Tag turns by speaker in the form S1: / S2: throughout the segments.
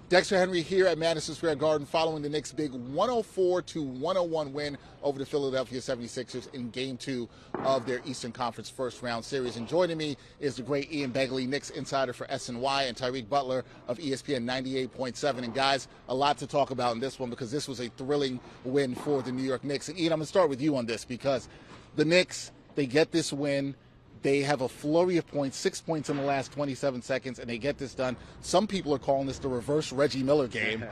S1: Dexter Henry here at Madison Square Garden following the Knicks' big 104-101 win over the Philadelphia 76ers in Game 2 of their Eastern Conference first-round series. And joining me is the great Ian Begley, Knicks insider for SNY, and Tyriq Butler of ESPN 98.7. And guys, a lot to talk about in this one because this was a thrilling win for the New York Knicks. And Ian, I'm going to start with you on this because the Knicks, they get this win. They have a flurry of points, 6 points in the last 27 seconds, and they get this done. Some people are calling this the reverse Reggie Miller game.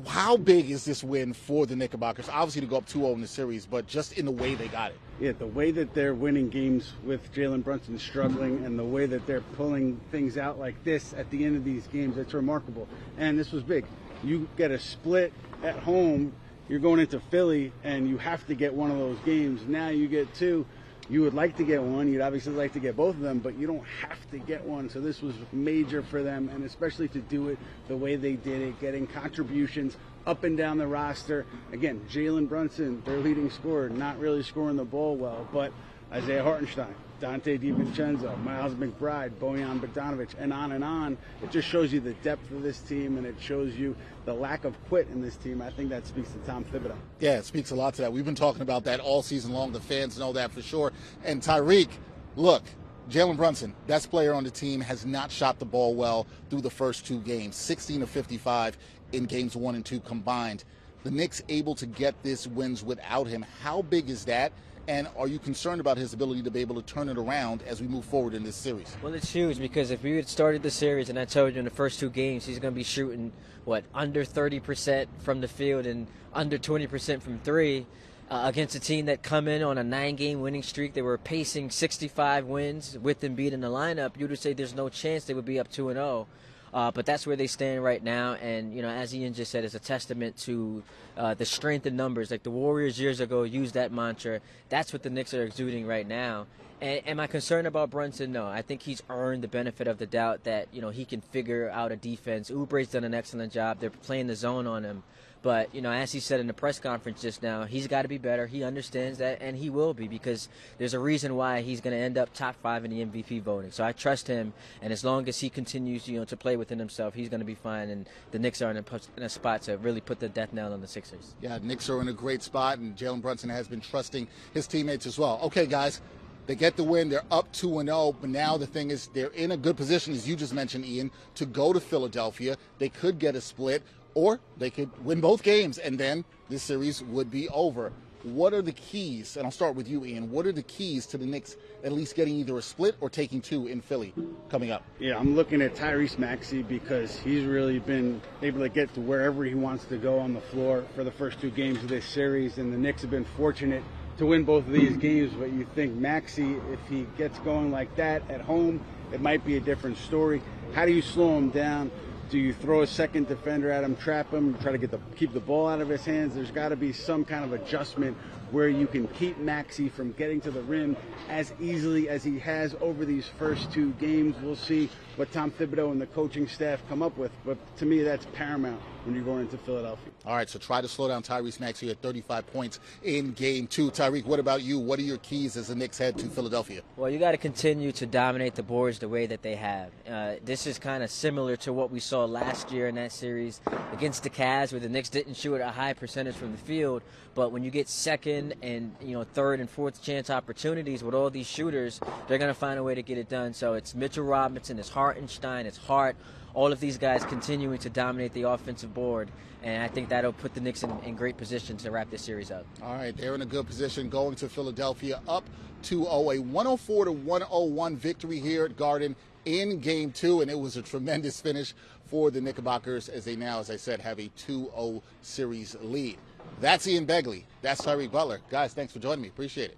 S1: How big is this win for the Knickerbockers? Obviously to go up 2-0 in the series, but just in the way they got it.
S2: Yeah, the way that they're winning games with Jalen Brunson struggling and the way that they're pulling things out like this at the end of these games, it's remarkable. And this was big. You get a split at home, you're going into Philly, and you have to get one of those games. Now you get two. You would like to get one. You'd obviously like to get both of them, but you don't have to get one. So this was major for them, and especially to do it the way they did it, getting contributions up and down the roster. Again, Jalen Brunson, their leading scorer, not really scoring the ball well, but Isaiah Hartenstein, Dante DiVincenzo, Miles McBride, Bojan Bogdanovic, and on. It just shows you the depth of this team, and it shows you the lack of quit in this team. I think that speaks to Tom Thibodeau.
S1: Yeah, it speaks a lot to that. We've been talking about that all season long. The fans know that for sure. And Tyriq, look, Jalen Brunson, best player on the team, has not shot the ball well through the first two games, 16 of 55 in games 1 and 2 combined. The Knicks able to get this wins without him. How big is that? And are you concerned about his ability to be able to turn it around as we move forward in this series?
S3: Well, it's huge because if we had started the series and I told you in the first two games he's going to be shooting, under 30% from the field and under 20% from three against a team that come in on a 9-game winning streak. They were pacing 65 wins with Embiid in the lineup. You would say there's no chance they would be up 2-0. But that's where they stand right now, and as Ian just said, it's a testament to the strength in numbers. Like the Warriors years ago used that mantra. That's what the Knicks are exuding right now. And am I concerned about Brunson? No. I think he's earned the benefit of the doubt that he can figure out a defense. Oubre's done an excellent job. They're playing the zone on him. But, as he said in the press conference just now, he's got to be better. He understands that, and he will be because there's a reason why he's going to end up top 5 in the MVP voting. So I trust him, and as long as he continues, to play within himself, he's going to be fine. And the Knicks are in a spot to really put the death knell on the Sixers.
S1: Yeah, Knicks are in a great spot, and Jalen Brunson has been trusting his teammates as well. Okay, guys. They get the win. They're up 2-0, but now the thing is they're in a good position, as you just mentioned, Ian, to go to Philadelphia. They could get a split, or they could win both games, and then this series would be over. What are the keys? And I'll start with you, Ian. What are the keys to the Knicks at least getting either a split or taking 2 in Philly coming up?
S2: Yeah, I'm looking at Tyrese Maxey because he's really been able to get to wherever he wants to go on the floor for the first 2 games of this series, and the Knicks have been fortunate to win both of these games. But you think Maxey, if he gets going like that at home, it might be a different story. How do you slow him down? Do you throw a second defender at him, trap him, try to keep the ball out of his hands? There's got to be some kind of adjustment where you can keep Maxey from getting to the rim as easily as he has over these first 2 games. We'll see what Tom Thibodeau and the coaching staff come up with, but to me that's paramount when you're going into Philadelphia.
S1: All right, so try to slow down Tyrese Maxey at 35 points in Game 2. Tyriq, what about you? What are your keys as the Knicks head to Philadelphia?
S3: Well, you got to continue to dominate the boards the way that they have. This is kind of similar to what we saw last year in that series against the Cavs, where the Knicks didn't shoot at a high percentage from the field, but when you get second and third and fourth chance opportunities with all these shooters, they're going to find a way to get it done. So it's Mitchell Robinson, it's Hartenstein, it's Hart, all of these guys continuing to dominate the offensive board, and I think that'll put the Knicks in great position to wrap this series up.
S1: All right, they're in a good position going to Philadelphia up 2-0, a 104-101 victory here at Garden in Game 2, and it was a tremendous finish for the Knickerbockers as they now, as I said, have a 2-0 series lead. That's Ian Begley. That's Tyriq Butler. Guys, thanks for joining me. Appreciate it.